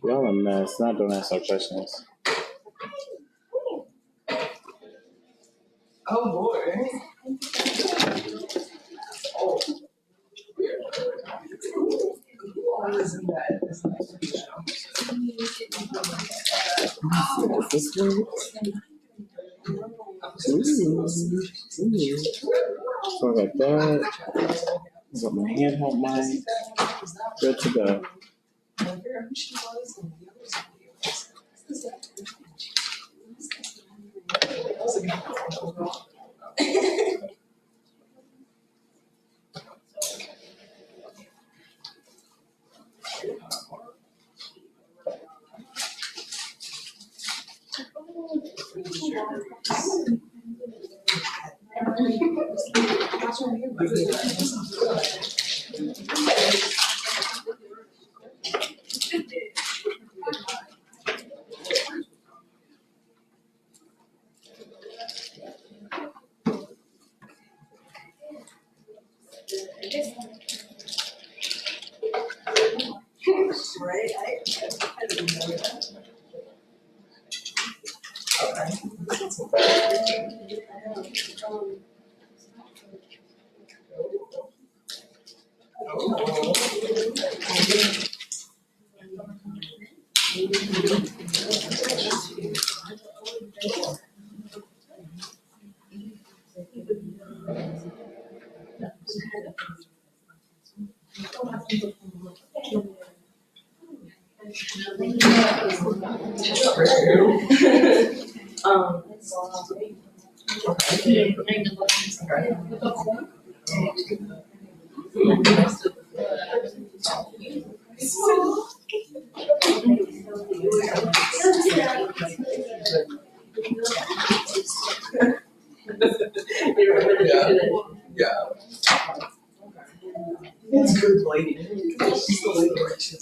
Y'all a mess. Not don't ask no questions. Oh boy. So I got that. I got my handheld mic. Good to go. Yeah. It's good lady. She's the lady right to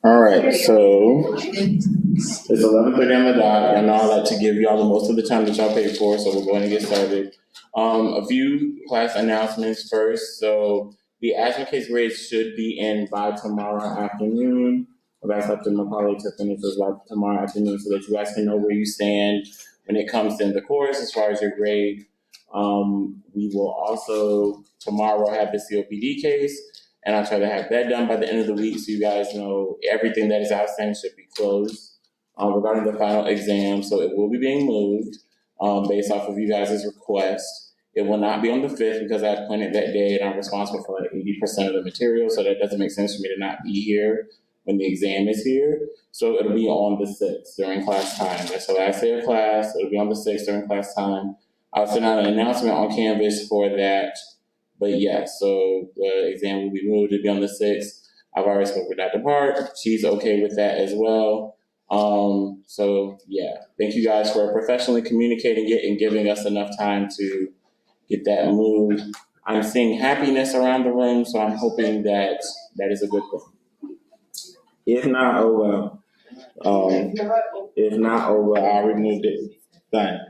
All right, so it's 11:30 on the dot. I know I like to give y'all the most of the time that y'all pay for, so we're going to get started. A few class announcements first. So the asthma case grades should be in by tomorrow afternoon. That's up to my colleague to finish those by tomorrow afternoon so that you guys can know where you stand when it comes to the course as far as your grade. We will also tomorrow have the COPD case. And I'll try to have that done by the end of the week so you guys know everything that is outstanding should be closed regarding the final exam. So it will be being moved based off of you guys' request. It will not be on the 5th because I appointed that day and I'm responsible for like 80% of the material. So that doesn't make sense for me to not be here when the exam is here. So it'll be on the 6th during class time. That's the last day of class. It'll be on the 6th during class time. I'll send out an announcement on Canvas for that. But yeah, so the exam will be moved to be on the 6th. I've already spoken with Dr. Park. She's okay with that as well. So yeah, thank you guys for professionally communicating it and giving us enough time to get that moved. I'm seeing happiness around the room, so I'm hoping that that is a good thing. If not, oh well. If not, oh well, I removed it. Done.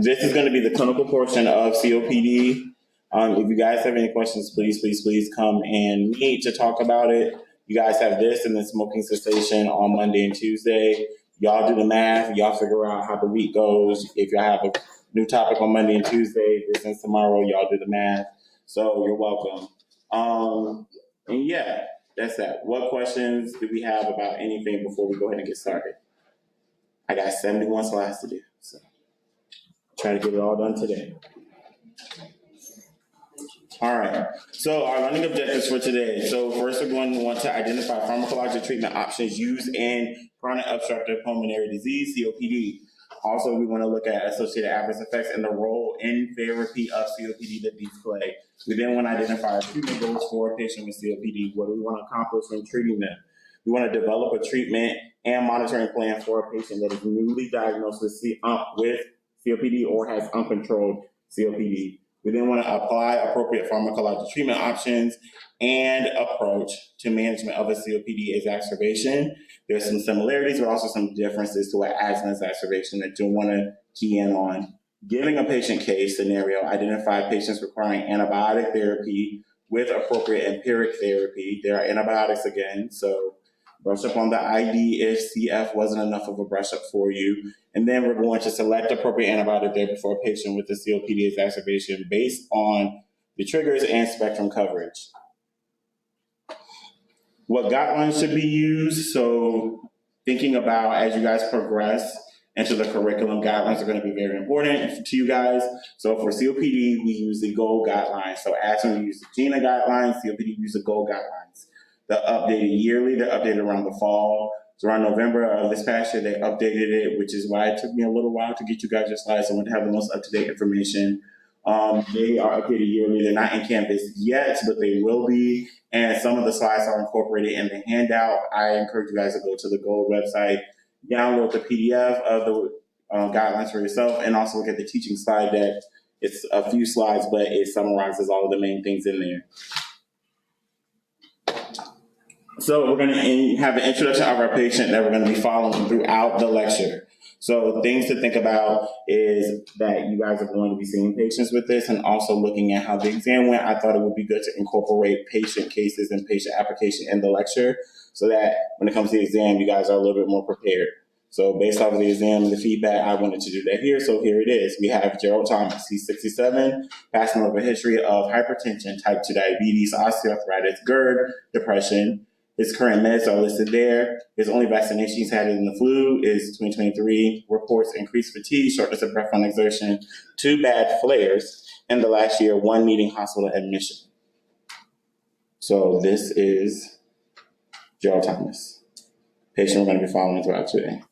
This is going to be the clinical portion of COPD. If you guys have any questions, please come and meet to talk about it. You guys have this and then smoking cessation on Monday and Tuesday. Y'all do the math. Y'all figure out how the week goes. If y'all have a new topic on Monday and Tuesday, this and tomorrow, y'all do the math. So you're welcome. And yeah, that's that. What questions do we have about anything before we go ahead and get started? I got 71 slides to do, so try to get it all done today. All right, so our learning objectives for today. So first we're going to want to identify pharmacologic treatment options used in chronic obstructive pulmonary disease, COPD. Also, we want to look at associated adverse effects and the role in therapy of COPD that these play. We then want to identify treatment goals for a patient with COPD. What do we want to accomplish when treating them? We want to develop a treatment and monitoring plan for a patient that is newly diagnosed with COPD or has uncontrolled COPD. We then want to apply appropriate pharmacologic treatment options and approach to management of a COPD exacerbation. There's some similarities, but also some differences to an asthma exacerbation that you'll want to key in on. Giving a patient case scenario, identify patients requiring antibiotic therapy with appropriate empiric therapy. There are antibiotics again, so brush up on the ID if CF wasn't enough of a brush up for you. And then we're going to select appropriate antibiotic therapy for a patient with a COPD exacerbation based on the triggers and spectrum coverage. What guidelines should be used? So thinking about as you guys progress into the curriculum, guidelines are going to be very important to you guys. So for COPD, we use the GOLD guidelines. So asthma, we use the GINA guidelines. COPD, we use the GOLD guidelines. They're updated yearly. They're updated around the fall. So around November of this past year, they updated it, which is why it took me a little while to get you guys your slides. I want to have the most up-to-date information. They are updated yearly. They're not in Canvas yet, but they will be. And some of the slides are incorporated in the handout. I encourage you guys to go to the GOLD website, download the PDF of the guidelines for yourself, and also look at the teaching slide deck. It's a few slides, but it summarizes all of the main things in there. So we're going to have an introduction of our patient that we're going to be following throughout the lecture. So things to think about is that you guys are going to be seeing patients with this and also looking at how the exam went. I thought it would be good to incorporate patient cases and patient application in the lecture so that when it comes to the exam, you guys are a little bit more prepared. So based off of the exam and the feedback, I wanted to do that here. So here it is. We have Gerald Thomas. He's 67, passing over a history of hypertension, type 2 diabetes, osteoarthritis, GERD, depression. His current meds are listed there. His only vaccination he's had in the flu is 2023. Reports increased fatigue, shortness of breath on exertion, 2 bad flares in the last year, 1 needing hospital admission. So this is Gerald Thomas, patient we're going to be following throughout today.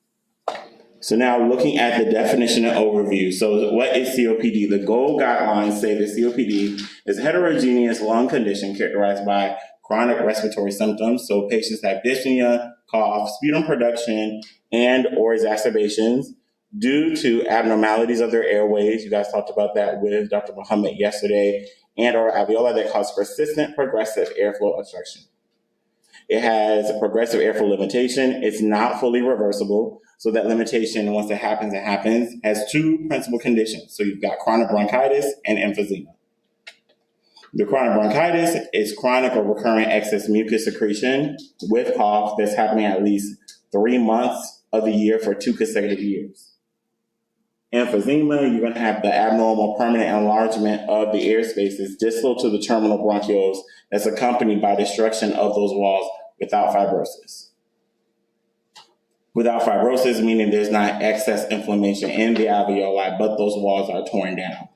So now looking at the definition and overview. So what is COPD? The GOLD guidelines say that COPD is a heterogeneous lung condition characterized by chronic respiratory symptoms. So patients have dyspnea, cough, sputum production, and or exacerbations due to abnormalities of their airways. You guys talked about that with Dr. Muhammad yesterday, and or alveoli that cause persistent progressive airflow obstruction. It has a progressive airflow limitation. It's not fully reversible. So that limitation, once it happens, has 2 principal conditions. So you've got chronic bronchitis and emphysema. The chronic bronchitis is chronic or recurrent excess mucus secretion with cough that's happening at least 3 months of the year for 2 consecutive years. Emphysema, you're going to have the abnormal permanent enlargement of the air spaces distal to the terminal bronchioles that's accompanied by destruction of those walls without fibrosis. Without fibrosis, meaning there's not excess inflammation in the alveoli, but those walls are torn down.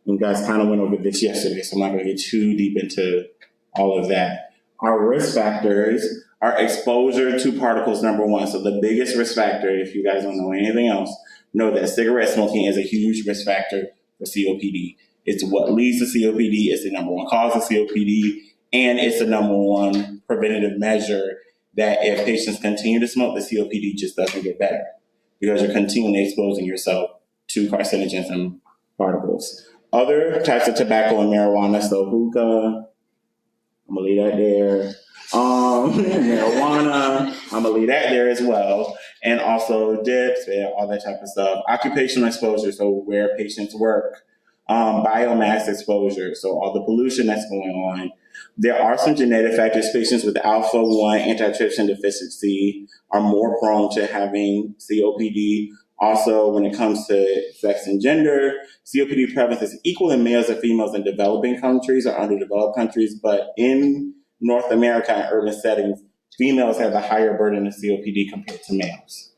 You guys kind of went over this yesterday, so I'm not going to get too deep into all of that. Our risk factors are exposure to particles, number 1. So the biggest risk factor, if you guys don't know anything else, know that cigarette smoking is a huge risk factor for COPD. It's what leads to COPD. It's the number one cause of COPD. And it's the number one preventative measure that if patients continue to smoke, the COPD just doesn't get better because you're continually exposing yourself to carcinogens and particles. Other types of tobacco and marijuana, so hookah, I'm gonna leave that there. Marijuana, I'm gonna leave that there as well. And also dips, yeah, all that type of stuff. Occupational exposure, so where patients work. Biomass exposure, so all the pollution that's going on. There are some genetic factors. Patients with alpha-1 antitrypsin deficiency are more prone to having COPD. Also, when it comes to sex and gender, COPD prevalence is equal in males and females in developing countries or underdeveloped countries, but in North America and urban settings, females have a higher burden of COPD compared to males.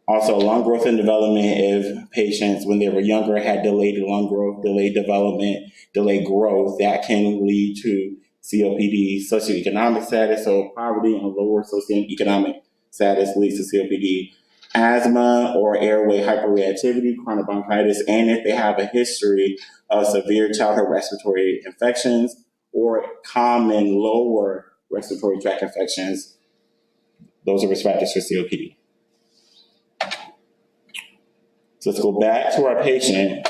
Also, lung growth and development, if patients, when they were younger, had delayed lung growth, delayed development, delayed growth, that can lead to COPD. Socioeconomic status, so poverty and lower socioeconomic status leads to COPD. Asthma or airway hyperreactivity, chronic bronchitis, and if they have a history of severe childhood respiratory infections or common lower respiratory tract infections, those are risk factors for COPD. So let's go back to our patient.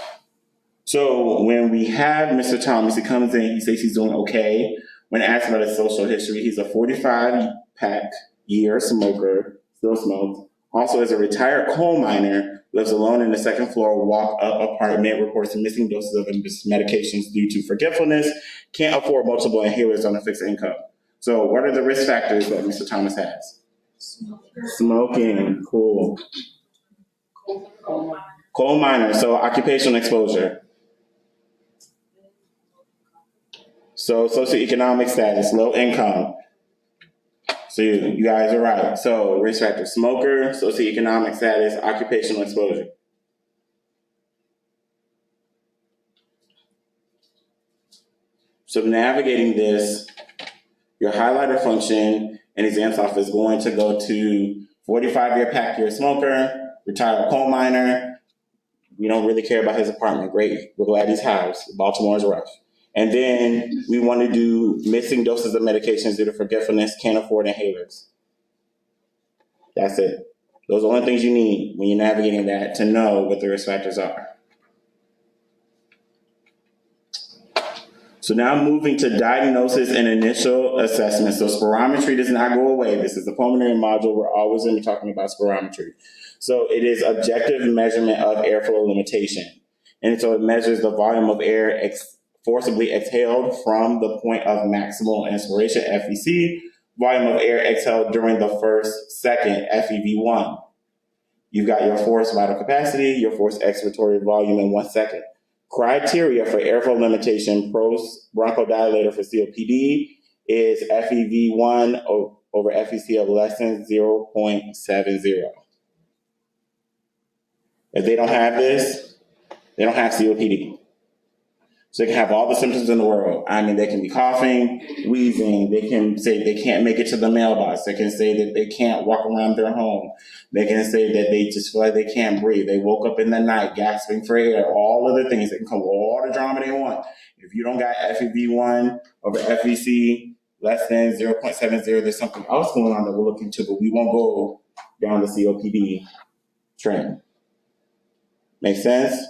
So when we have Mr. Thomas, he comes in, he says he's doing okay. When asked about his social history, he's a 45-year smoker, still smokes. Also is a retired coal miner, lives alone in the second floor, walk-up apartment, reports missing doses of medications due to forgetfulness, can't afford multiple inhalers on a fixed income. So what are the risk factors that Mr. Thomas has? Smoking, cool. Coal miner, so occupational exposure. So socioeconomic status, low income. So you guys are right. So risk factor, smoker, socioeconomic status, occupational exposure. So navigating this, your highlighter function in exam software is going to go to 45-year pack-year smoker, retired coal miner. We don't really care about his apartment. Great, we're glad he's housed. Baltimore is rough. And then we want to do missing doses of medications due to forgetfulness, can't afford inhalers. That's it. Those are the only things you need when you're navigating that to know what the risk factors are. So now moving to diagnosis and initial assessment. So spirometry does not go away. This is the pulmonary module. We're always going to be talking about spirometry. So it is objective measurement of airflow limitation. And so it measures the volume of air forcibly exhaled from the point of maximal inspiration, FEC, volume of air exhaled during the first second, FEV1. You've got your forced vital capacity, your forced expiratory volume in 1 second. Criteria for airflow limitation, bronchodilator for COPD, is FEV1 over FEC of less than 0.70. If they don't have this, they don't have COPD. So they can have all the symptoms in the world. I mean, they can be coughing, wheezing. They can say they can't make it to the mailbox. They can say that they can't walk around their home. They can say that they just feel like they can't breathe. They woke up in the night gasping for air. All other things. They can come with all the drama they want. If you don't got FEV1 over FEC less than 0.70, there's something else going on that we'll look into, but we won't go down the COPD trend. Make sense?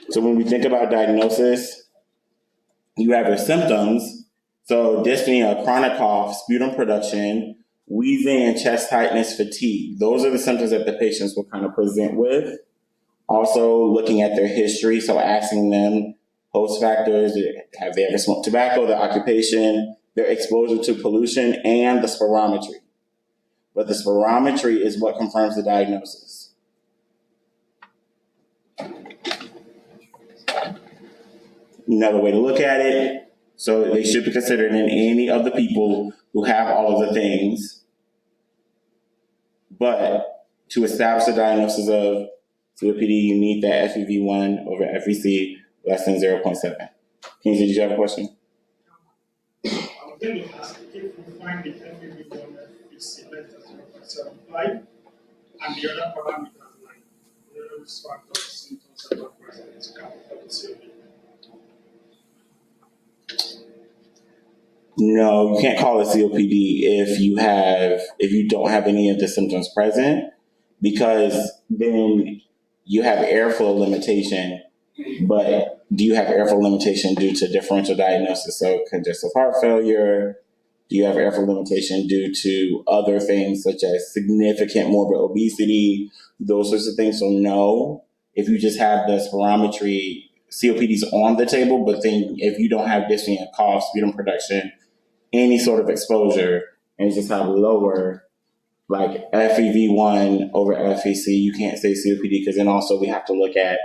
So when we think about diagnosis, you have your symptoms. So dyspnea, chronic cough, sputum production, wheezing and chest tightness, fatigue. Those are the symptoms that the patients will kind of present with. Also looking at their history, so asking them host factors, have they ever smoked tobacco, their occupation, their exposure to pollution, and the spirometry. But the spirometry is what confirms the diagnosis. Another way to look at it, so they should be considered in any of the people who have all of the things. But to establish the diagnosis of COPD, you need that FEV1 over FEC less than 0.7. Kingsley, did you have a question? I was going to ask if we find the FEV1 FEC less than 0.75 and the other parameters like the risk factors, symptoms, and prevalence can affect COPD. No, you can't call it COPD if you don't have any of the symptoms present, because then you have airflow limitation. But do you have airflow limitation due to differential diagnosis? So congestive heart failure. Do you have airflow limitation due to other things such as significant morbid obesity? Those sorts of things. So no, if you just have the spirometry, COPD is on the table. But then if you don't have dyspnea, cough, sputum production, any sort of exposure, and just have lower, like FEV1 over FEC, you can't say COPD, because then also we have to look at,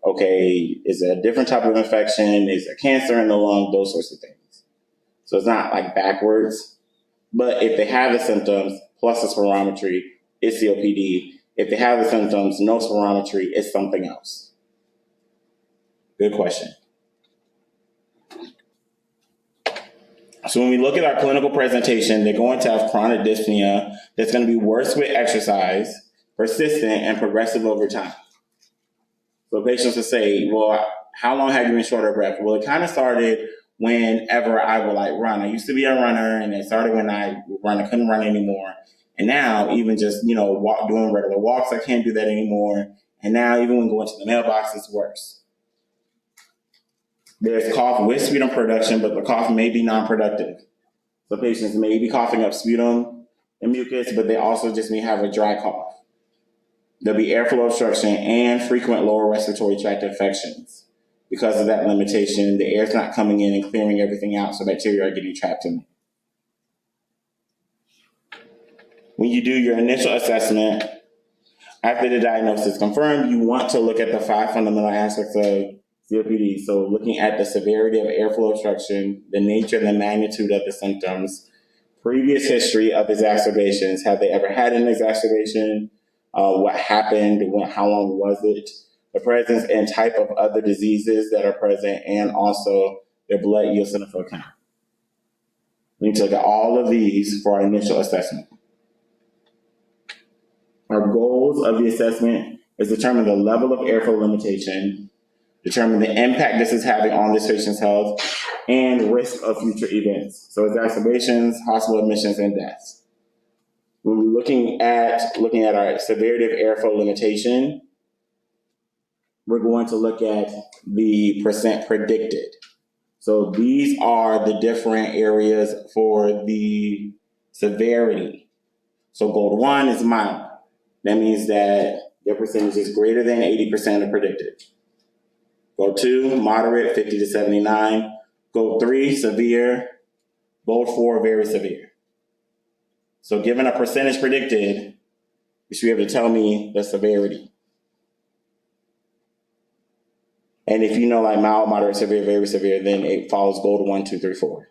okay, is it a different type of infection? Is there cancer in the lung? Those sorts of things. So it's not like backwards. But if they have the symptoms plus the spirometry, it's COPD. If they have the symptoms, no spirometry, it's something else. Good question. So when we look at our clinical presentation, they're going to have chronic dyspnea that's going to be worse with exercise, persistent, and progressive over time. So patients will say, well, how long have you been short of breath? Well, it kind of started whenever I would run. I used to be a runner, and it started when I couldn't run anymore. And now even just, doing regular walks, I can't do that anymore. And now even when going to the mailbox, it's worse. There's cough with sputum production, but the cough may be non-productive. So patients may be coughing up sputum and mucus, but they also just may have a dry cough. There'll be airflow obstruction and frequent lower respiratory tract infections. Because of that limitation, the air's not coming in and clearing everything out, so bacteria are getting trapped in it. When you do your initial assessment, after the diagnosis is confirmed, you want to look at the 5 fundamental aspects of COPD. So looking at the severity of airflow obstruction, the nature and the magnitude of the symptoms, previous history of exacerbations. Have they ever had an exacerbation? What happened? How long was it? The presence and type of other diseases that are present, and also their blood eosinophil count. We need to look at all of these for our initial assessment. Our goals of the assessment is determine the level of airflow limitation, determine the impact this is having on this patient's health, and risk of future events. So exacerbations, hospital admissions, and deaths. When we're looking at our severity of airflow limitation, we're going to look at the percent predicted. So these are the different areas for the severity. So gold 1 is mild. That means that their percentage is greater than 80% of predicted. Gold 2, moderate, 50 to 79. Gold 3, severe. Gold 4, very severe. So given a percentage predicted, you should be able to tell me the severity. And if you know mild, moderate, severe, very severe, then it follows gold 1, 2, 3, 4.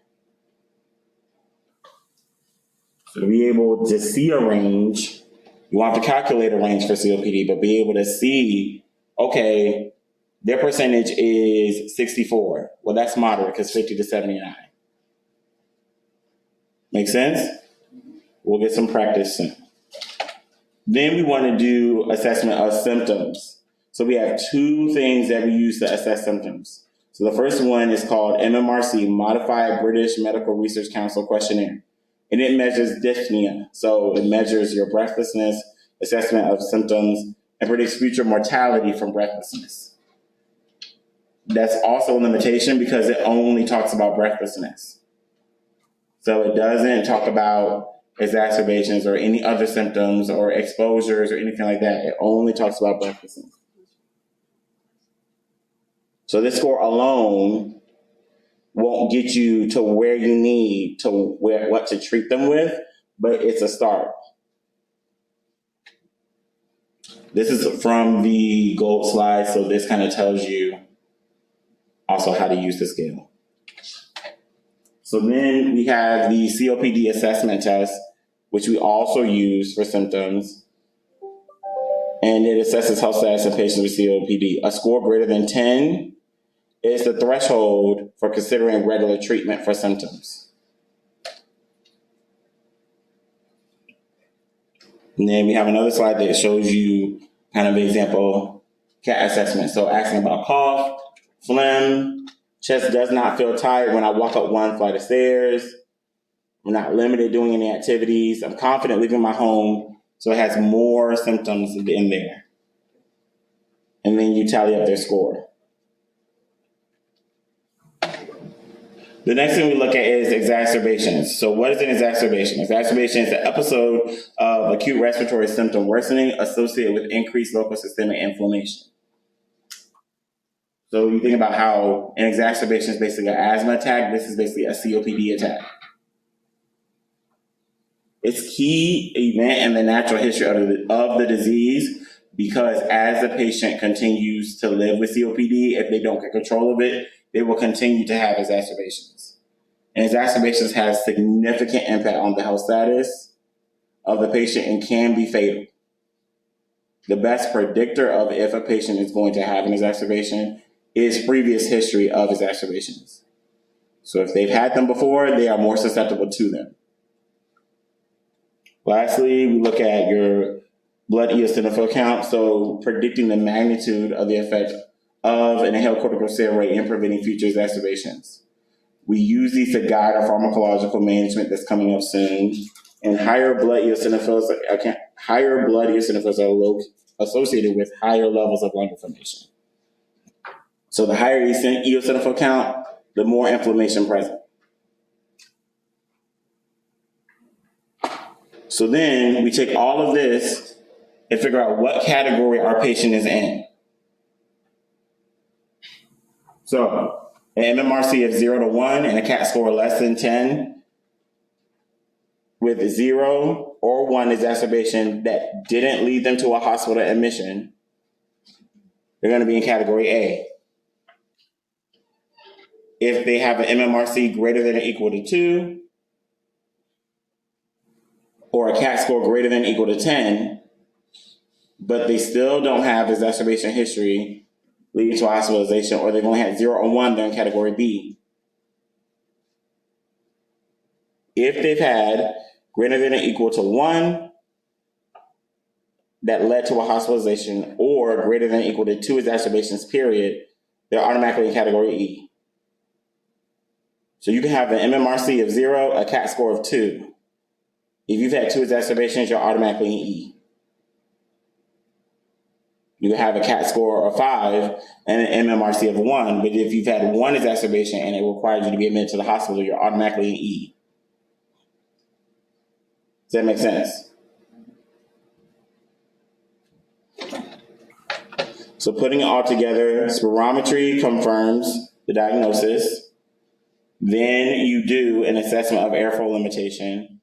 So to be able to see a range, you want to calculate a range for COPD, but be able to see, okay, their percentage is 64. Well, that's moderate because 50 to 79. Make sense? We'll get some practice soon. Then we want to do assessment of symptoms. So we have 2 things that we use to assess symptoms. So the first one is called MMRC, Modified British Medical Research Council Questionnaire. And it measures dyspnea. So it measures your breathlessness, assessment of symptoms, and predicts future mortality from breathlessness. That's also a limitation because it only talks about breathlessness. So it doesn't talk about exacerbations or any other symptoms or exposures or anything like that. It only talks about breathlessness. So this score alone won't get you to where you need to what to treat them with, but it's a start. This is from the gold slide, so this kind of tells you also how to use the scale. So then we have the COPD assessment test, which we also use for symptoms. And it assesses health status in patients with COPD. A score greater than 10 is the threshold for considering regular treatment for symptoms. And then we have another slide that shows you kind of an example CAT assessment. So asking about cough, phlegm, chest does not feel tight when I walk up 1 flight of stairs, I'm not limited doing any activities. I'm confident leaving my home. So it has more symptoms in there. And then you tally up their score. The next thing we look at is exacerbations. So what is an exacerbation? Exacerbation is an episode of acute respiratory symptom worsening associated with increased local systemic inflammation. So you think about how an exacerbation is basically an asthma attack. This is basically a COPD attack. It's key event in the natural history of the disease, because as the patient continues to live with COPD, if they don't get control of it, they will continue to have exacerbations. And exacerbations have significant impact on the health status of the patient and can be fatal. The best predictor of if a patient is going to have an exacerbation is previous history of exacerbations. So if they've had them before, they are more susceptible to them. Lastly, we look at your blood eosinophil count, so predicting the magnitude of the effect of an inhaled corticosteroid in preventing future exacerbations. We use these to guide our pharmacological management that's coming up soon. And higher blood eosinophils are associated with higher levels of lung inflammation. So the higher eosinophil count, the more inflammation present. So then we take all of this and figure out what category our patient is in. So an MMRC of 0 to 1 and a CAT score less than 10 with 0 or 1 exacerbation that didn't lead them to a hospital admission, they're going to be in category A. If they have an MMRC greater than or equal to 2, or a CAT score greater than or equal to 10, but they still don't have exacerbation history leading to hospitalization, or they've only had 0 or 1, they're in category B. If they've had greater than or equal to 1 that led to a hospitalization, or greater than or equal to 2 exacerbations, period, they're automatically in category E. So you can have an MMRC of 0, a CAT score of 2. If you've had 2 exacerbations, you're automatically in E. You can have a CAT score of 5 and an MMRC of 1, but if you've had 1 exacerbation and it requires you to be admitted to the hospital, you're automatically in E. Does that make sense? So putting it all together, spirometry confirms the diagnosis. Then you do an assessment of airflow limitation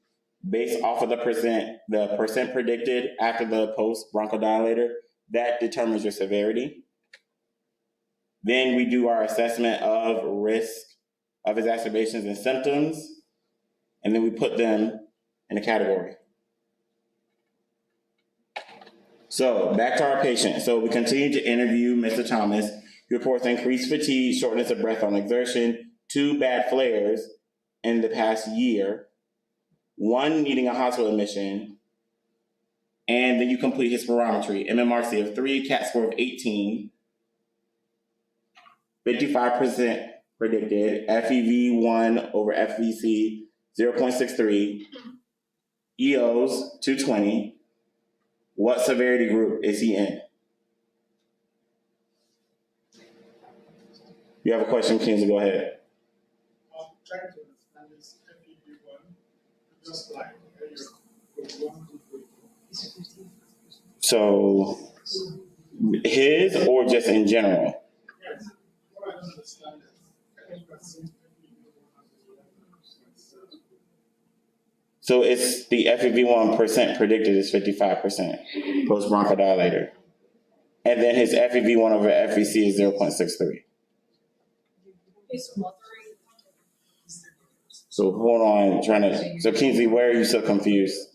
based off of the percent predicted after the post bronchodilator. That determines your severity. Then we do our assessment of risk of exacerbations and symptoms, and then we put them in a category. So back to our patient. So we continue to interview Mr. Thomas. He reports increased fatigue, shortness of breath on exertion, 2 bad flares in the past year, 1 needing a hospital admission, and then you complete his spirometry, MMRC of 3, CAT score of 18, 55% predicted, FEV1 over FVC 0.63, EOs 220. What severity group is he in? You have a question, Kingsley, go ahead. I'm trying to understand this FEV1, just like your one group. So his or just in general? Yes, what I don't understand is I think that since So it's the FEV1 percent predicted is 55% post bronchodilator. And then his FEV1 over FVC is 0.63. So hold on, so Kingsley, where are you so confused?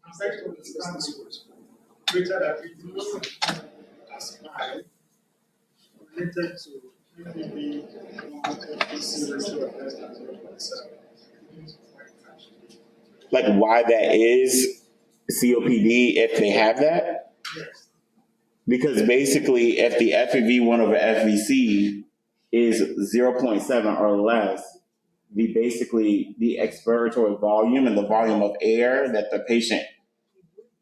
I'm trying to understand this greater than 50% as high related to maybe FVC ratio of less than 0.7. Like why that is COPD if they have that? Yes. Because basically if the FEV1 over FVC is 0.7 or less, the expiratory volume and the volume of air that the patient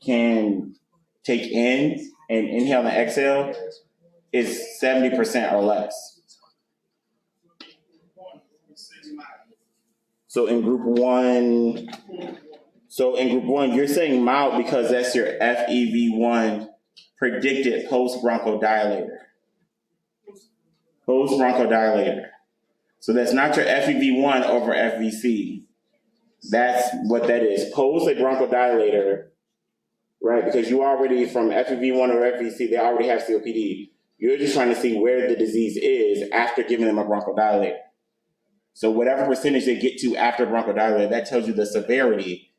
can take in and inhale and exhale is 70% or less. So in group one, you're saying mild because that's your FEV1 predicted post-bronchodilator. Post-bronchodilator. So that's not your FEV1 over FVC. That's what that is. Post a bronchodilator, right? Because you already, from FEV1 or FVC, they already have COPD. You're just trying to see where the disease is after giving them a bronchodilator. So whatever percentage they get to after bronchodilator, that tells you the severity.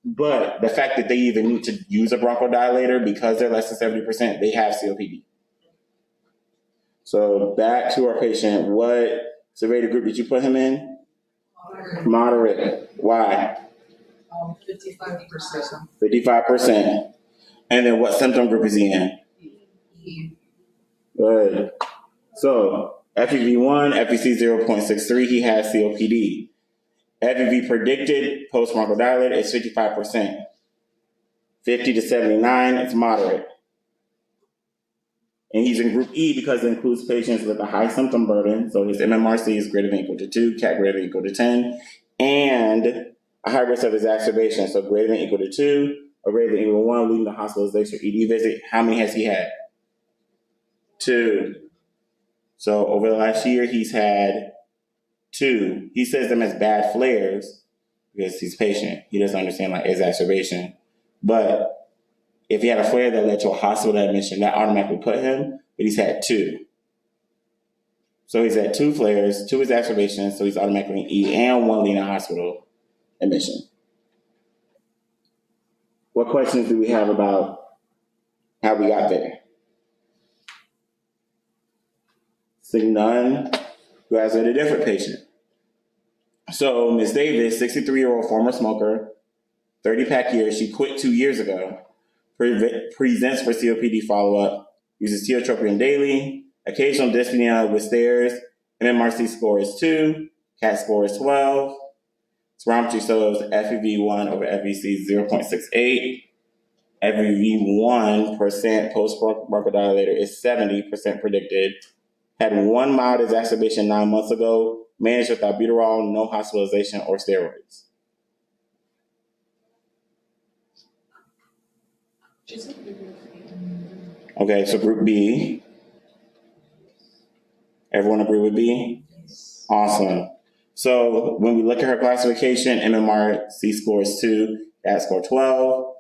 But the fact that they even need to use a bronchodilator because they're less than 70%, they have COPD. So back to our patient, what severity group did you put him in? Moderate. Why? 55%. 55%. And then what symptom group is he in? Good. So FEV1, FVC 0.63, he has COPD. FEV predicted post-bronchodilator is 55%. 50 to 79, it's moderate. And he's in group E because it includes patients with a high symptom burden. So his MMRC is greater than or equal to 2, CAT greater than or equal to 10, and a high risk of exacerbation. So greater than or equal to 2 or greater than or equal to 1, leading to hospitalization or ED visit. How many has he had? 2. So over the last year, he's had 2. He says them as bad flares because he's patient. He doesn't understand like exacerbation. But if he had a flare that led to a hospital admission, that automatically put him, but he's had 2. So he's had 2 flares, 2 exacerbations, so he's automatically in E, and 1 leading to hospital admission. What questions do we have about how we got there? Seeing none, who has a different patient? So Ms. Davis, 63-year-old former smoker, 30-pack years, she quit 2 years ago. Presents for COPD follow-up, uses tiotropium daily, occasional dyspnea with stairs, MMRC score is 2, CAT score is 12, spirometry shows FEV1 over FVC 0.68, FEV1% post-bronchodilator is 70% predicted, had 1 mild exacerbation 9 months ago, managed with albuterol, no hospitalization or steroids. Okay, so group B. Everyone agree with B? Awesome. So when we look at her classification, MMRC score is 2, CAT score 12.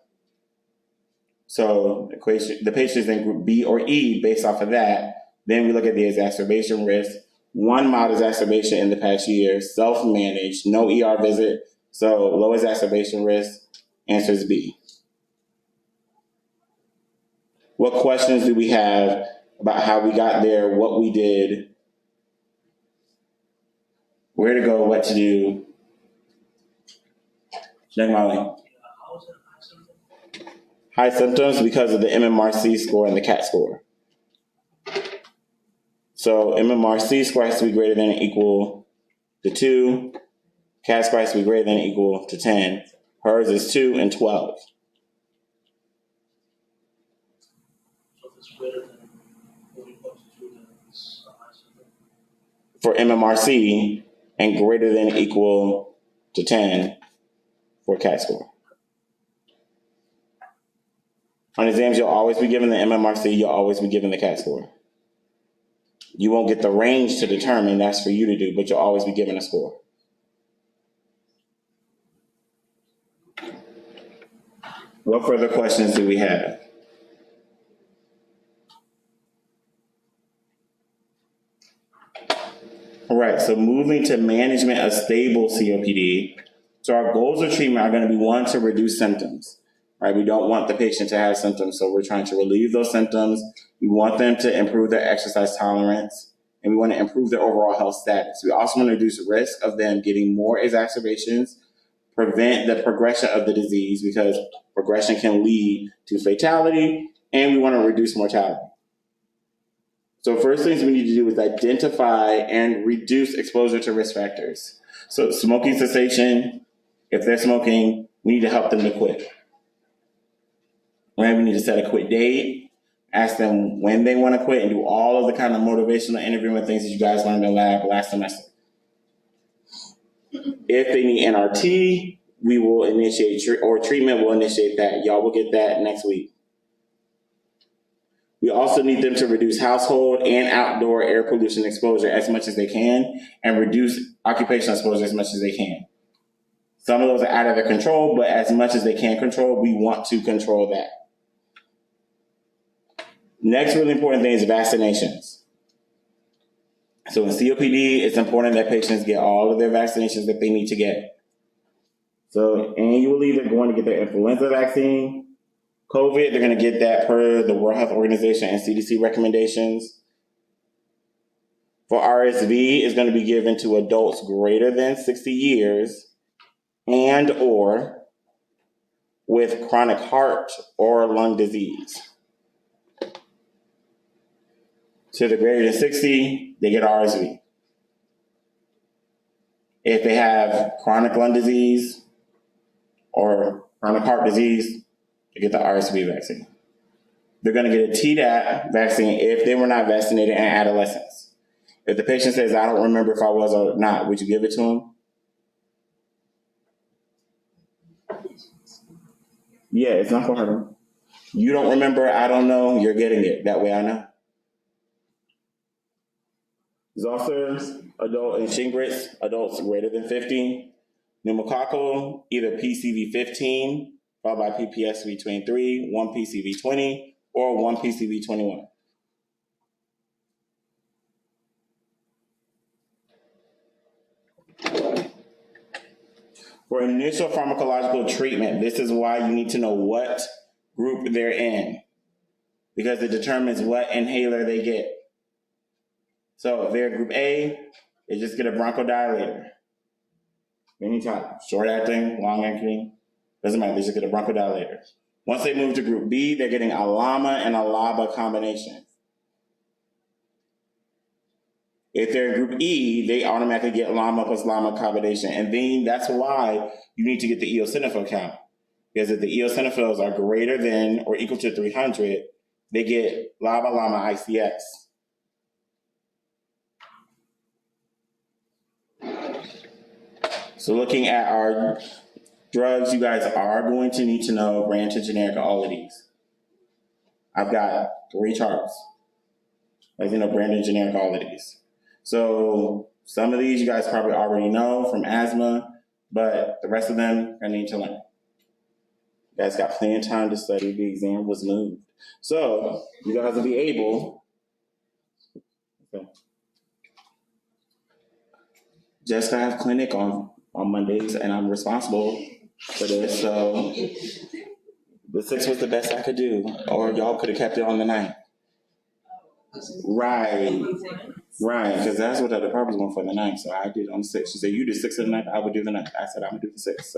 So the patient is in group B or E based off of that. Then we look at the exacerbation risk. 1 mild exacerbation in the past year, self-managed, no ER visit, so low exacerbation risk. Answer is B. What questions do we have about how we got there, what we did, where to go, what to do? Young Molly. High symptoms because of the MMRC score and the CAT score. So MMRC score has to be greater than or equal to 2. CAT score has to be greater than or equal to 10. Hers is 2 and 12. For MMRC and greater than or equal to 10 for CAT score. On exams, you'll always be given the MMRC, you'll always be given the CAT score. You won't get the range to determine, that's for you to do, but you'll always be given a score. What further questions do we have? All right, so moving to management of stable COPD. So our goals of treatment are going to be, 1, to reduce symptoms. Right, we don't want the patient to have symptoms, so we're trying to relieve those symptoms. We want them to improve their exercise tolerance, and we want to improve their overall health status. We also want to reduce the risk of them getting more exacerbations, prevent the progression of the disease because progression can lead to fatality, and we want to reduce mortality. So first things we need to do is identify and reduce exposure to risk factors. So smoking cessation, if they're smoking, we need to help them to quit. Right? We need to set a quit date, ask them when they want to quit, and do all of the kind of motivational interviewing things that you guys learned in lab last semester. If they need NRT, we will initiate, or treatment will initiate that. Y'all will get that next week. We also need them to reduce household and outdoor air pollution exposure as much as they can, and reduce occupational exposure as much as they can. Some of those are out of their control, but as much as they can control, we want to control that. Next really important thing is vaccinations. So in COPD, it's important that patients get all of their vaccinations that they need to get. So annually, they're going to get their influenza vaccine. COVID, they're going to get that per the World Health Organization and CDC recommendations. For RSV, it's going to be given to adults greater than 60 years and or with chronic heart or lung disease. So if they're greater than 60, they get RSV. If they have chronic lung disease or chronic heart disease, they get the RSV vaccine. They're going to get a Tdap vaccine if they were not vaccinated in adolescence. If the patient says, I don't remember if I was or not, would you give it to them? Yeah, it's not for her. You don't remember, I don't know, you're getting it. That way I know. Zoster's, adult, and Shingrix, adults greater than 50. Pneumococcal, either PCV 15, followed by PPSV 23, 1 PCV 20, or 1 PCV 21. For initial pharmacological treatment, this is why you need to know what group they're in, because it determines what inhaler they get. So if they're group A, they just get a bronchodilator. Anytime, short acting, long acting, doesn't matter, they just get a bronchodilator. Once they move to group B, they're getting a LAMA and a LABA combination. If they're in group E, they automatically get LAMA plus LAMA combination. And then that's why you need to get the eosinophil count. Because if the eosinophils are greater than or equal to 300, they get LABA, LAMA, ICS. So looking at our drugs, you guys are going to need to know brand to generic of all of these. I've got 3 charts. As you know, brand and generic all of these. So some of these you guys probably already know from asthma, but the rest of them I need to learn. You guys got plenty of time to study. The exam was moved. So you guys will be able, just I have clinic on Mondays and I'm responsible for this. So the 6th was the best I could do, or y'all could have kept it on the 9th. Right, because that's what the department was going for the 9th, so I did it on the 6th. She said, you do 6th and the 9th, I would do the 9th. I said, I'm going to do the 6th.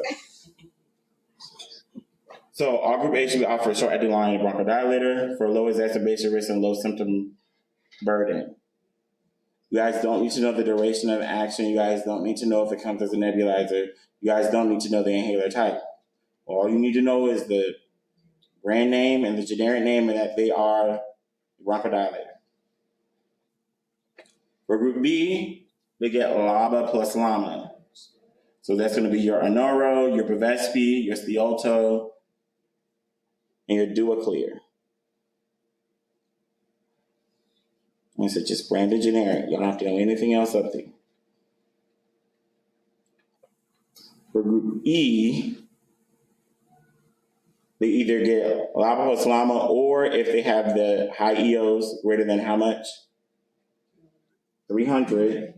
So our group A should offer a short acting line and bronchodilator for low exacerbation risk and low symptom burden. You guys don't need to know the duration of action. You guys don't need to know if it comes as a nebulizer. You guys don't need to know the inhaler type. All you need to know is the brand name and the generic name and that they are bronchodilator. For group B, they get LABA plus LAMA. So that's going to be your Anoro, your Bevespi, your Stiolto, and your Duaclear. And so just branded generic. You don't have to know anything else up there. For group E, they either get LABA plus LAMA, or if they have the high EOs greater than how much? 300,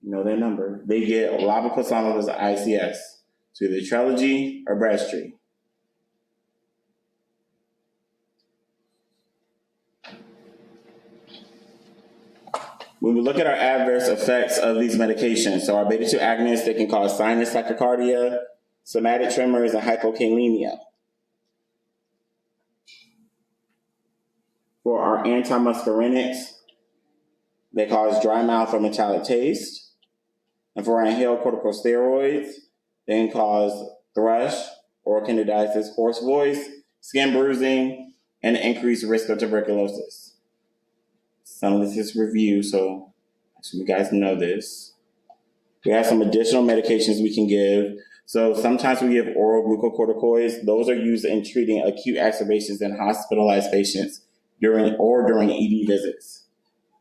you know their number. They get LABA plus LAMA plus ICS. So either Trelegy or Breztri. When we look at our adverse effects of these medications, so our beta-2 agonists, they can cause sinus tachycardia, somatic tremors, and hypokalemia. For our antimuscarinics, They cause dry mouth or metallic taste. And for inhaled corticosteroids, they can cause thrush or candidiasis, hoarse voice, skin bruising, and increased risk of tuberculosis. Some of this is review, so you guys know this. We have some additional medications we can give. So sometimes we give oral glucocorticoids. Those are used in treating acute exacerbations in hospitalized patients during ED visits.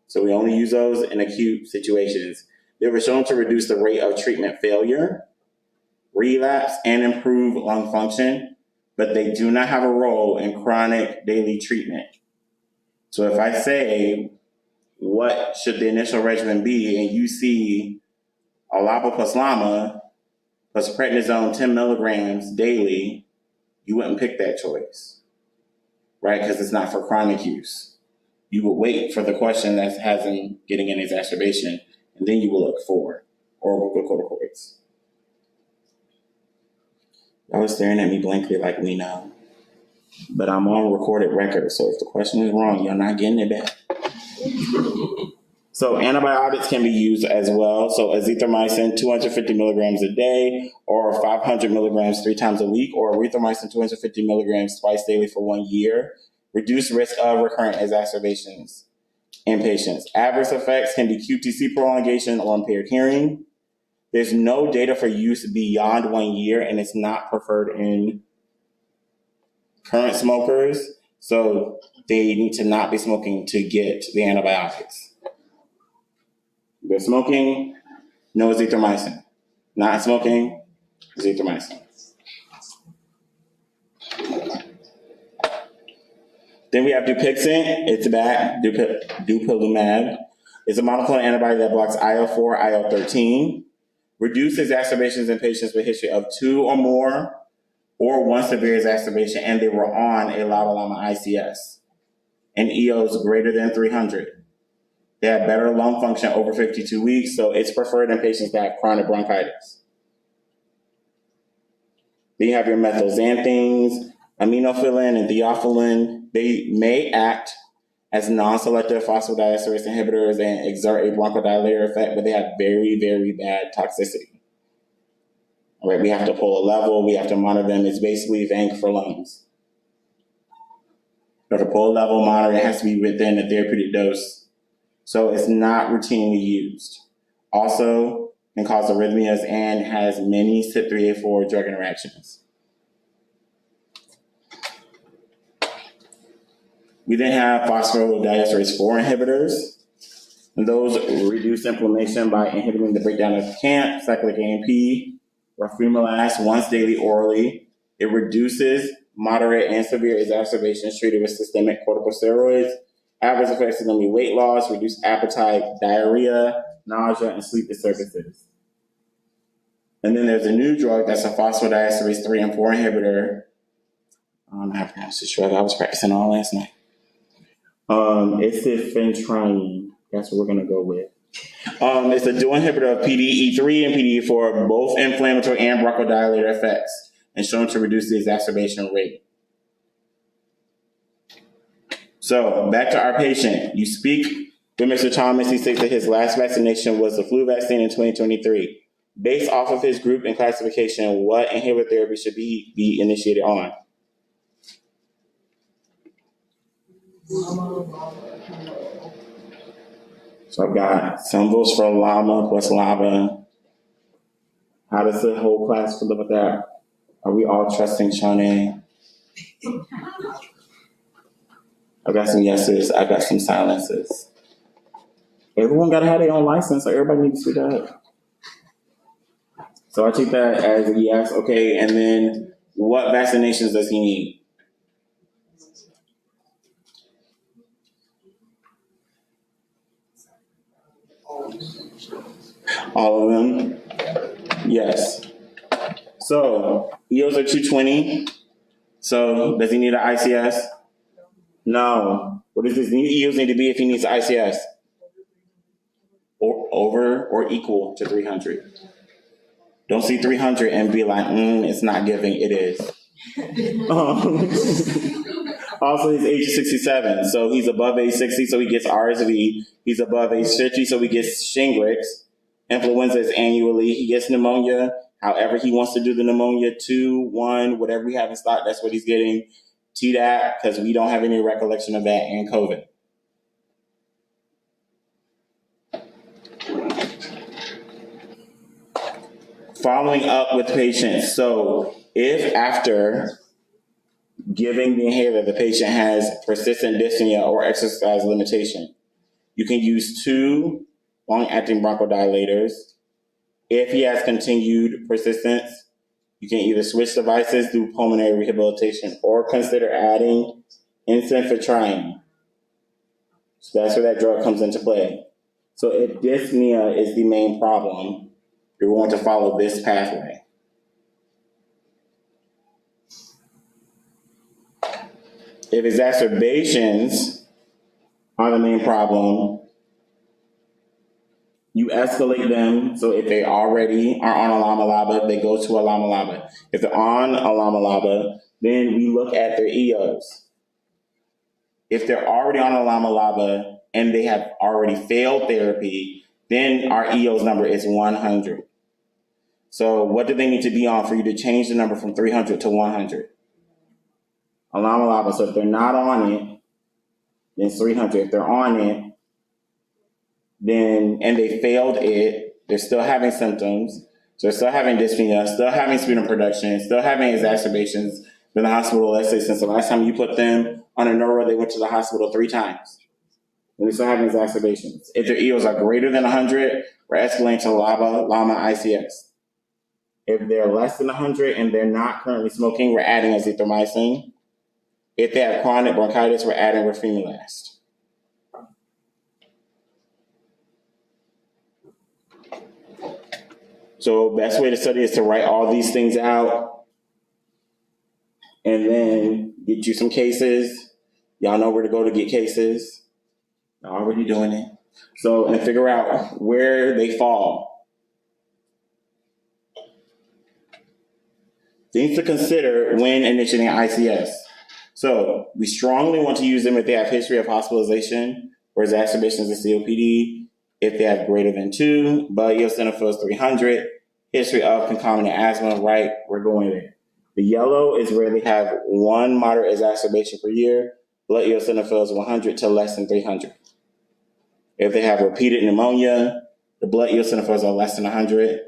So we only use those in acute situations. They were shown to reduce the rate of treatment failure, relapse, and improve lung function, but they do not have a role in chronic daily treatment. So if I say, what should the initial regimen be, and you see Alaba plus Lama plus prednisone 10 milligrams daily, you wouldn't pick that choice, right? Because it's not for chronic use. You would wait for the question that has him getting an exacerbation, and then you will look for oral glucocorticoids. Y'all was staring at me blankly like we know. But I'm on recorded record, so if the question is wrong, you're not getting it back. So antibiotics can be used as well. So azithromycin, 250 milligrams a day, or 500 milligrams 3 times a week, or erythromycin, 250 milligrams twice daily for 1 year. Reduce risk of recurrent exacerbations in patients. Adverse effects can be QTC prolongation or impaired hearing. There's no data for use beyond 1 year, and it's not preferred in current smokers. So they need to not be smoking to get the antibiotics. They're smoking, no azithromycin. Not smoking, azithromycin. Then we have Dupixent. It's back, dupilumab. It's a monoclonal antibody that blocks IL-4, IL-13. Reduce exacerbations in patients with a history of 2 or more, or 1 severe exacerbation, and they were on a LAMA ICS, and EOs greater than 300. They have better lung function over 52 weeks, so it's preferred in patients that have chronic bronchitis. Then you have your methylxanthines, aminophylline, and theophylline. They may act as non-selective phosphodiesterase inhibitors and exert a bronchodilator effect, but they have very, very bad toxicity. All right, we have to pull a level, we have to monitor them. It's basically VANC for lungs. So to pull a level, monitor, it has to be within a therapeutic dose. So it's not routinely used. Also, can cause arrhythmias and has many CYP3A4 drug interactions. We then have phosphodiesterase 4 inhibitors. And those reduce inflammation by inhibiting the breakdown of CAMP, cyclic AMP, roflumilast once daily orally. It reduces moderate and severe exacerbations treated with systemic corticosteroids. Adverse effects are going to be weight loss, reduced appetite, diarrhea, nausea, and sleep disturbances. And then there's a new drug that's a phosphodiesterase 3 and 4 inhibitor. I don't know how to pronounce this drug. I was practicing all last night. It's the phentriene. That's what we're going to go with. It's a dual inhibitor of PDE3 and PDE4, both inflammatory and bronchodilator effects, and shown to reduce the exacerbation rate. So back to our patient. You speak with Mr. Thomas. He states that his last vaccination was the flu vaccine in 2023. Based off of his group and classification, what inhaler therapy should be initiated on? So I've got some votes for LAMA plus LABA. How does the whole class feel about that? Are we all trusting Shawnee? I've got some yeses. I've got some silences. Everyone got to have their own license, so everybody needs to speak up. So I take that as a yes. Okay, and then what vaccinations does he need? All of them? Yes. So EOs are 220. So does he need an ICS? No. What does his EOs need to be if he needs an ICS? Or over or equal to 300. Don't see 300 and be like, it's not giving. It is. Also, his age is 67, so he's above age 60, so he gets RSV. He's above age 50, so he gets Shingrix. Influenza is annually. He gets pneumonia. However he wants to do the pneumonia, 2, 1, whatever we have in stock, that's what he's getting. Tdap, because we don't have any recollection of that, and COVID. Following up with patients. So if after giving the inhaler, the patient has persistent dyspnea or exercise limitation, you can use 2 long-acting bronchodilators. If he has continued persistence, you can either switch devices, do pulmonary rehabilitation, or consider adding ensifentrine. So that's where that drug comes into play. So if dyspnea is the main problem, you're going to follow this pathway. If exacerbations are the main problem, you escalate them. So if they already are on alamalaba, they go to alamalaba. If they're on alamalaba, then we look at their EOs. If they're already on alamalaba and they have already failed therapy, then our EO's number is 100. So what do they need to be on for you to change the number from 300 to 100? Alamalaba. So if they're not on it, then it's 300. If they're on it, then, and they failed it, they're still having symptoms, so they're still having dyspnea, still having sputum production, still having exacerbations, been in the hospital, let's say since the last time you put them on a neuro, they went to the hospital 3 times. And they're still having exacerbations. If their EOs are greater than 100, we're escalating to LAMA ICS. If they're less than 100 and they're not currently smoking, we're adding azithromycin. If they have chronic bronchitis, we're adding roflumilast. So best way to study is to write all these things out and then get you some cases. Y'all know where to go to get cases. Y'all already doing it. So, and figure out where they fall. Things to consider when initiating ICS. So we strongly want to use them if they have history of hospitalization or exacerbations of COPD, if they have greater than 2, but eosinophils 300, history of concomitant asthma, right, we're going there. The yellow is where they have 1 moderate exacerbation per year, blood eosinophils 100 to less than 300. If they have repeated pneumonia, the blood eosinophils are less than 100,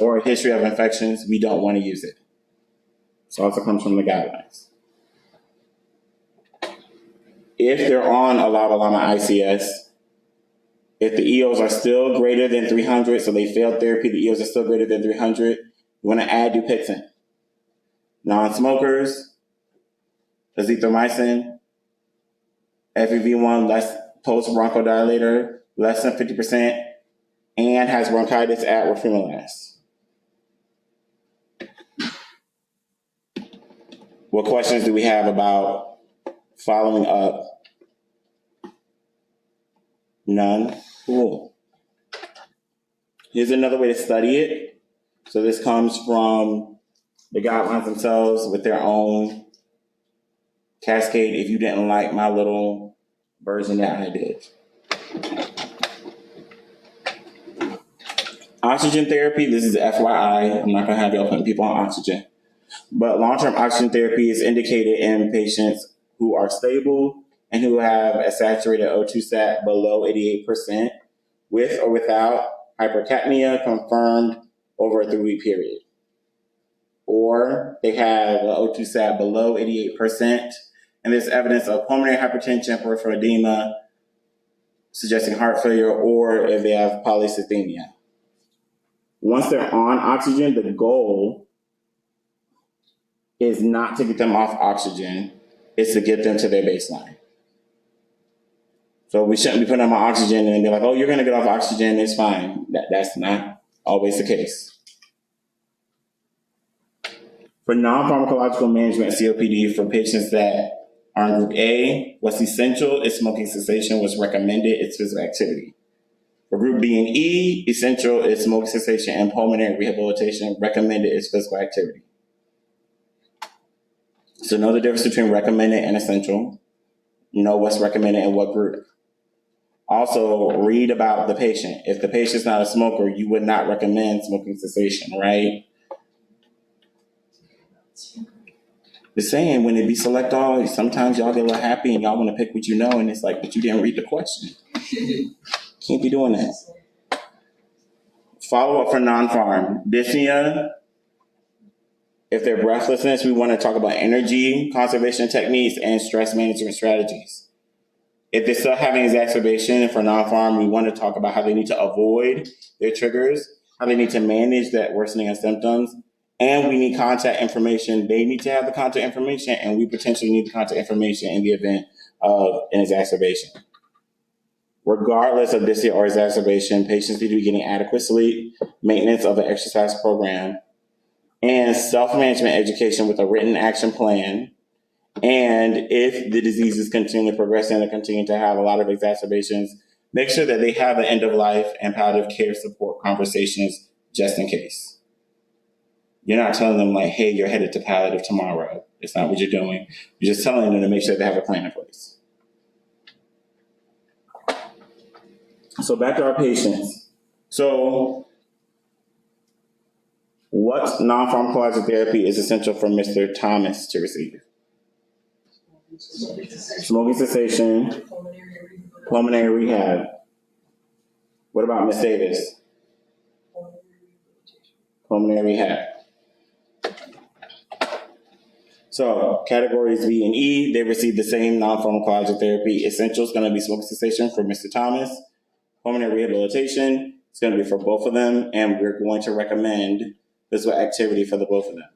or a history of infections, we don't want to use it. So also comes from the guidelines. If they're on a LAMA ICS, if the EOs are still greater than 300, so they failed therapy, the EOs are still greater than 300, you want to add Dupixent. Non-smokers, azithromycin, FEV1 less post-bronchodilator, less than 50%, and has bronchitis, add roflumilast. What questions do we have about following up? None? Cool. Here's another way to study it. So this comes from the guidelines themselves with their own cascade, if you didn't like my little version that I did. Oxygen therapy, this is FYI. I'm not going to have y'all putting people on oxygen. But long-term oxygen therapy is indicated in patients who are stable and who have a saturated O2 sat below 88%, with or without hypercapnia confirmed over a 3-week period. Or they have an O2 sat below 88%, and there's evidence of pulmonary hypertension, peripheral edema, suggesting heart failure, or if they have polycythemia. Once they're on oxygen, the goal is not to get them off oxygen, it's to get them to their baseline. So we shouldn't be putting them on oxygen and be like, oh, you're going to get off oxygen, it's fine. That's not always the case. For non-pharmacological management of COPD, for patients that are in group A, what's essential is smoking cessation. What's recommended is physical activity. For group B and E, essential is smoking cessation and pulmonary rehabilitation. Recommended is physical activity. So know the difference between recommended and essential. Know what's recommended in what group. Also, read about the patient. If the patient's not a smoker, you would not recommend smoking cessation, right? The saying, when it be select all, sometimes y'all get a little happy and y'all want to pick what you know, and it's like, but you didn't read the question. Can't be doing that. Follow up for non-farm. Dyspnea, if they're breathlessness, we want to talk about energy conservation techniques and stress management strategies. If they're still having exacerbation for non-farm, we want to talk about how they need to avoid their triggers, how they need to manage that worsening of symptoms, and we need contact information. They need to have the contact information, and we potentially need the contact information in the event of an exacerbation. Regardless of dyspnea or exacerbation, patients need to be getting adequate sleep, maintenance of an exercise program, and self-management education with a written action plan. And if the disease is continually progressing and continue to have a lot of exacerbations, make sure that they have an end-of-life and palliative care support conversations just in case. You're not telling them like, hey, you're headed to palliative tomorrow. It's not what you're doing. You're just telling them to make sure they have a plan in place. So back to our patients. So what non-pharmacologic therapy is essential for Mr. Thomas to receive? Smoking cessation, pulmonary rehab. What about Ms. Davis? Pulmonary rehab. So categories B and E, they receive the same non-pharmacologic therapy. Essential is going to be smoking cessation for Mr. Thomas. Pulmonary rehabilitation is going to be for both of them, and we're going to recommend physical activity for the both of them.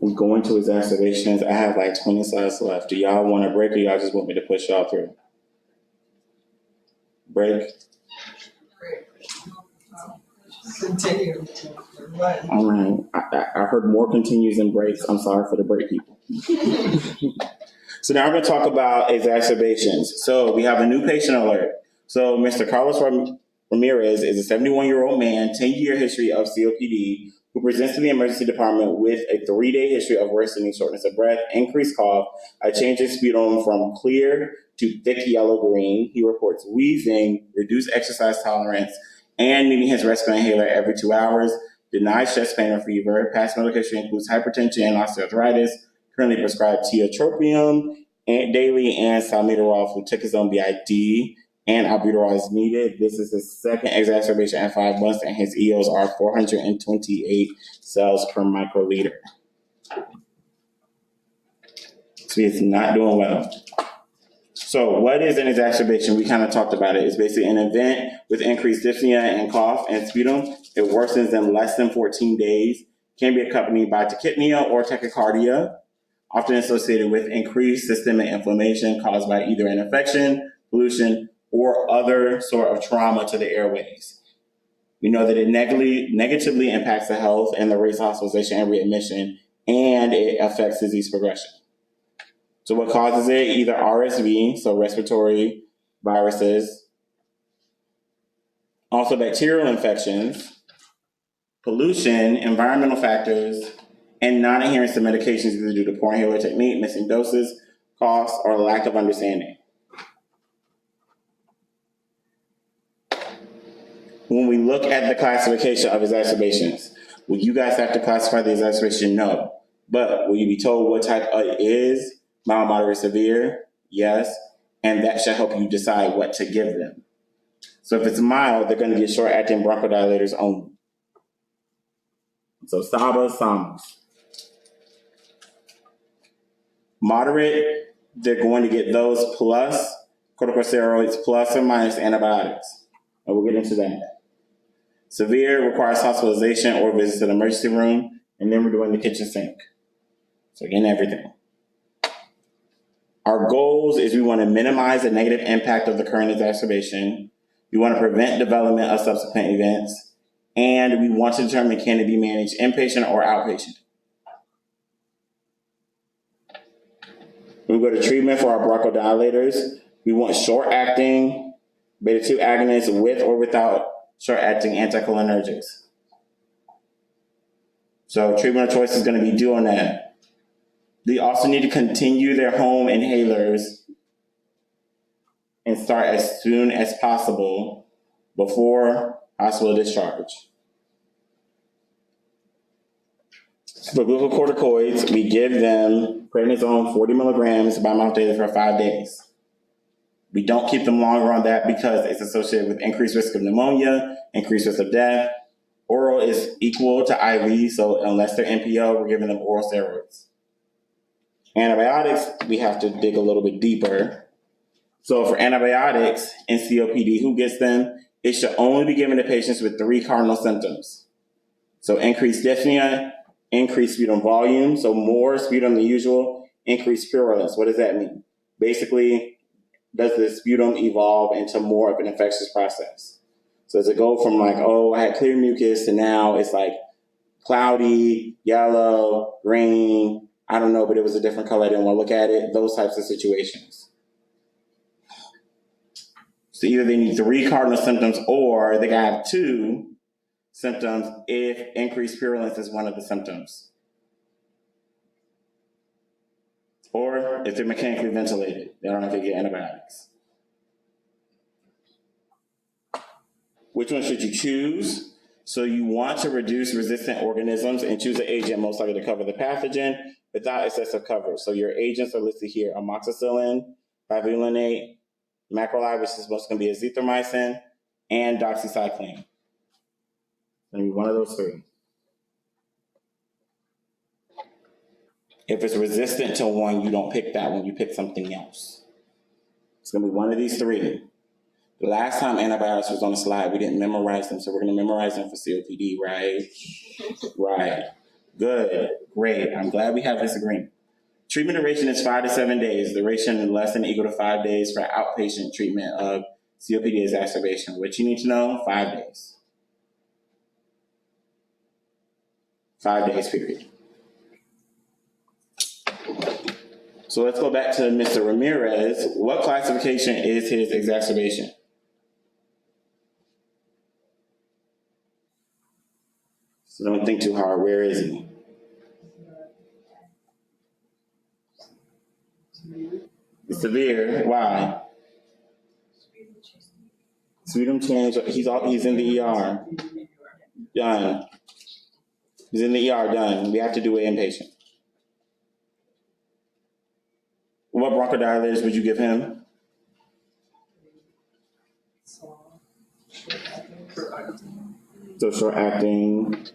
We're going to exacerbations. I have like 20 slides left. Do y'all want a break or y'all just want me to push y'all through? Break? Continue. All right. I heard more continues than breaks. I'm sorry for the break, people. So now we're going to talk about exacerbations. So we have a new patient alert. So Mr. Carlos Ramirez is a 71-year-old man, 10-year history of COPD, who presents to the emergency department with a 3-day history of worsening shortness of breath, increased cough, a change in sputum from clear to thick yellow-green. He reports wheezing, reduced exercise tolerance, and needing his rescue inhaler every 2 hours, denies chest pain or fever. Past medical history includes hypertension and osteoarthritis, currently prescribed tiotropium daily and salmeterol, fluticasone BID, and albuterol is needed. This is his second exacerbation in 5 months, and his EOs are 428 cells per microliter. So he's not doing well. So what is an exacerbation? We kind of talked about it. It's basically an event with increased dyspnea and cough and sputum. It worsens in less than 14 days, can be accompanied by tachypnea or tachycardia, often associated with increased systemic inflammation caused by either an infection, pollution, or other sort of trauma to the airways. We know that it negatively impacts the health and the rates of hospitalization and readmission, and it affects disease progression. So what causes it? Either RSV, so respiratory viruses, also bacterial infections, pollution, environmental factors, and non-adherence to medications either due to poor inhaler technique, missing doses, cost, or lack of understanding. When we look at the classification of exacerbations, will you guys have to classify the exacerbation? No. But will you be told what type it is? Mild, moderate, severe? Yes. And that should help you decide what to give them. So if it's mild, they're going to get short-acting bronchodilators only. So SABA, SAMAs. Moderate, they're going to get those plus corticosteroids plus or minus antibiotics. And we'll get into that. Severe requires hospitalization or visits to the emergency room, and then we're doing the kitchen sink. So again, everything. Our goals is we want to minimize the negative impact of the current exacerbation. We want to prevent development of subsequent events, and we want to determine can it be managed inpatient or outpatient. When we go to treatment for our bronchodilators, we want short-acting beta-2 agonists with or without short-acting anticholinergics. So treatment of choice is going to be doing that. They also need to continue their home inhalers and start as soon as possible before hospital discharge. For glucocorticoids, we give them prednisone 40 milligrams by mouth daily for 5 days. We don't keep them longer on that because it's associated with increased risk of pneumonia, increased risk of death. Oral is equal to IV, so unless they're NPO, we're giving them oral steroids. Antibiotics, we have to dig a little bit deeper. So for antibiotics in COPD, who gets them? It should only be given to patients with 3 cardinal symptoms. So increased dyspnea, increased sputum volume, so more sputum than usual, increased purulence. What does that mean? Basically, does the sputum evolve into more of an infectious process? So does it go from like, oh, I had clear mucus to now it's like cloudy, yellow, green, I don't know, but it was a different color, I didn't want to look at it, those types of situations. So either they need 3 cardinal symptoms or they can have 2 symptoms if increased purulence is one of the symptoms. Or if they're mechanically ventilated, they don't have to get antibiotics. Which one should you choose? So you want to reduce resistant organisms and choose an agent most likely to cover the pathogen without excessive coverage. So your agents are listed here: amoxicillin, bivalent, macrolide, which is supposed to be azithromycin, and doxycycline. Going to be one of those 3. If it's resistant to one, you don't pick that one, you pick something else. It's going to be one of these 3. The last time antibiotics was on the slide, we didn't memorize them, so we're going to memorize them for COPD, right? Right. Good. Great. I'm glad we have this agreement. Treatment duration is 5 to 7 days. Duration is less than or equal to 5 days for outpatient treatment of COPD exacerbation. What you need to know, 5 days. 5 days, period. So let's go back to Mr. Ramirez. What classification is his exacerbation? So don't think too hard. Where is he? Severe. Why? Sputum change. He's in the ER. Done. He's in the ER. Done. We have to do it inpatient. What bronchodilators would you give him? So short acting.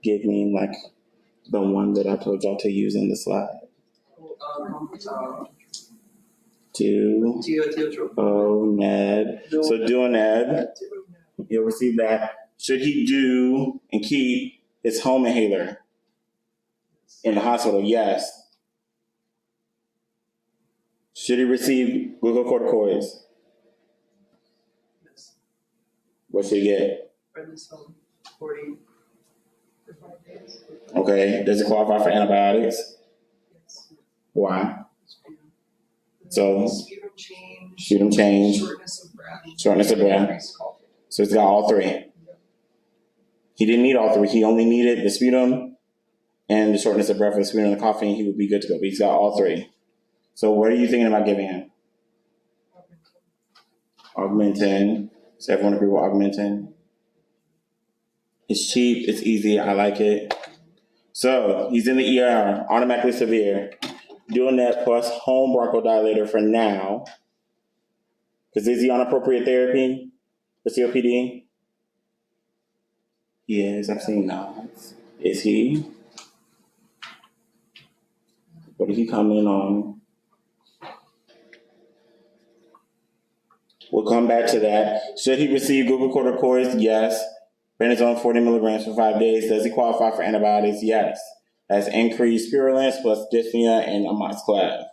Give me like the one that I told y'all to use in the slide. 2. Ned. So do a Ned. He'll receive that. Should he do and keep his home inhaler in the hospital? Yes. Should he receive glucocorticoids? What should he get? Prednisone 40 for 5 days. Okay. Does it qualify for antibiotics? Yes. Why? So Sputum change. Shortness of breath. So it's got all 3. He didn't need all 3. He only needed the sputum and the shortness of breath, the sputum and the coughing. He would be good to go. But he's got all 3. So what are you thinking about giving him? Augmentin. Does everyone agree with Augmentin? It's cheap. It's easy. I like it. So he's in the ER, automatically severe. Doing that plus home bronchodilator for now. Because is he on appropriate therapy for COPD? He is. I've seen nods. Is he? What did he come in on? We'll come back to that. Should he receive glucocorticoids? Yes. Prednisone 40 milligrams for 5 days. Does he qualify for antibiotics? Yes. Has increased purulence plus dyspnea and amoxicillin.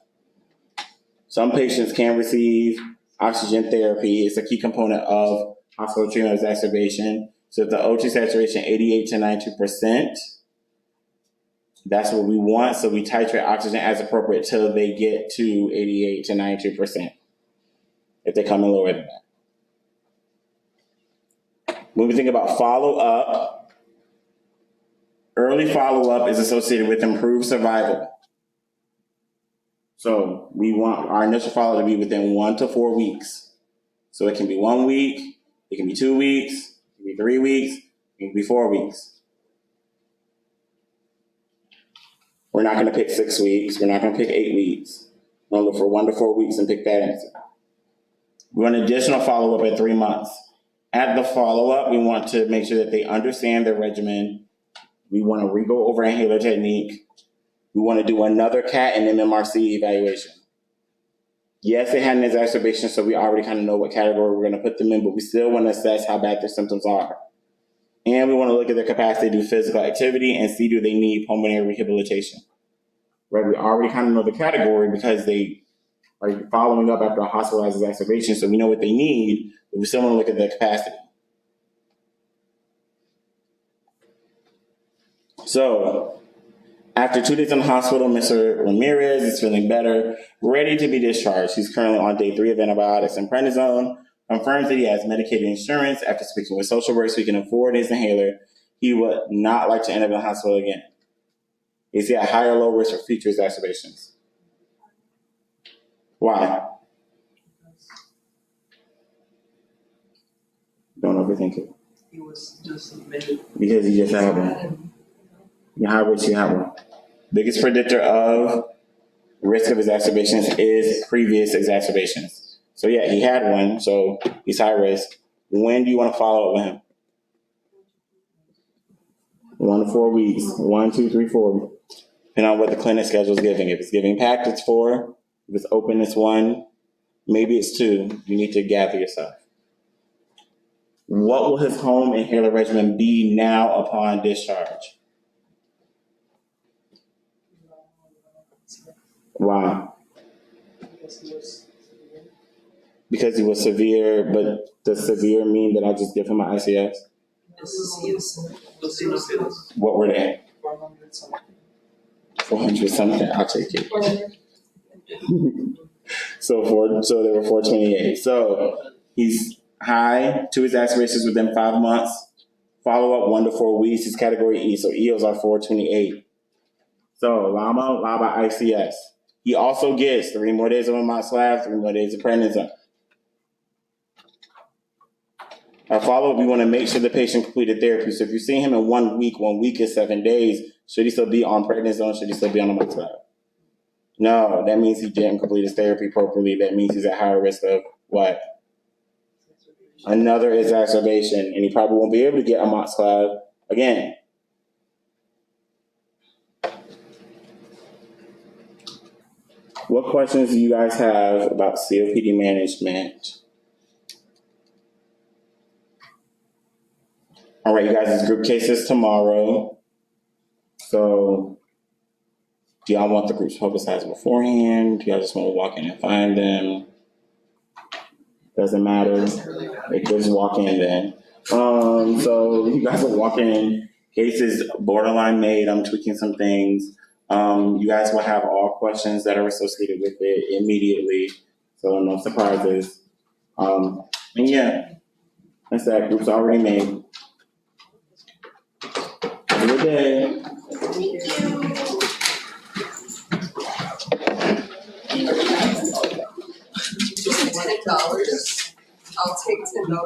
Some patients can receive oxygen therapy. It's a key component of hospital treatment of exacerbation. So if the O2 saturation 88 to 92%, that's what we want. So we titrate oxygen as appropriate till they get to 88 to 92%. If they come in lower than that. When we think about follow-up, Early follow-up is associated with improved survival. So we want our initial follow-up to be within 1 to 4 weeks. So it can be 1 week, it can be 2 weeks, it can be 3 weeks, it can be 4 weeks. We're not going to pick 6 weeks. We're not going to pick 8 weeks. We're going to look for 1 to 4 weeks and pick that answer. We want additional follow-up at 3 months. At the follow-up, we want to make sure that they understand their regimen. We want to re-go over inhaler technique. We want to do another CAT and MMRC evaluation. Yes, they had an exacerbation, so we already kind of know what category we're going to put them in, but we still want to assess how bad their symptoms are. And we want to look at their capacity to do physical activity and see do they need pulmonary rehabilitation. Right? We already kind of know the category because they are following up after a hospitalized exacerbation, so we know what they need, but we still want to look at their capacity. So, after 2 days in the hospital, Mr. Ramirez is feeling better, ready to be discharged. He's currently on day 3 of antibiotics and prednisone. Confirms that he has Medicaid insurance. After speaking with social work so he can afford his inhaler, he would not like to end up in the hospital again. Is he at high or low risk for future exacerbations? Why? Don't overthink it. He was just admitted. Because he just had one. You're high risk, you have one. Biggest predictor of risk of exacerbations is previous exacerbations. So yeah, he had one, so he's high risk. When do you want to follow up with him? 1 to 4 weeks. 1, 2, 3, 4. Depending on what the clinic schedule is giving. If it's giving packed, it's 4. If it's open, it's 1. Maybe it's 2. You need to gather yourself. What will his home inhaler regimen be now upon discharge? Why? Because he was severe, but does severe mean that I just give him an ICS? What were they? 400 something. 400 something. I'll take it. So they were 428. So he's high, 2 exacerbations within 5 months. Follow up 1 to 4 weeks. He's category E, so EOs are 428. So LABA, ICS. He also gets 3 more days of amoxicillin, 3 more days of prednisone. Our follow-up, we want to make sure the patient completed therapy. So if you're seeing him in 1 week, 1 week is 7 days, should he still be on prednisone? Should he still be on amoxicillin? No, that means he didn't complete his therapy properly. That means he's at higher risk of what? Another exacerbation, and he probably won't be able to get amoxicillin again. What questions do you guys have about COPD management? All right, you guys, it's group cases tomorrow. So, do y'all want the groups publicized beforehand? Do y'all just want to walk in and find them? Doesn't matter. They just walk in then. So you guys are walking in. Cases borderline made. I'm tweaking some things. You guys will have all questions that are associated with it immediately. So no surprises. And yeah, that's that. Group's already made. Have a good day. $10. I'll take $10.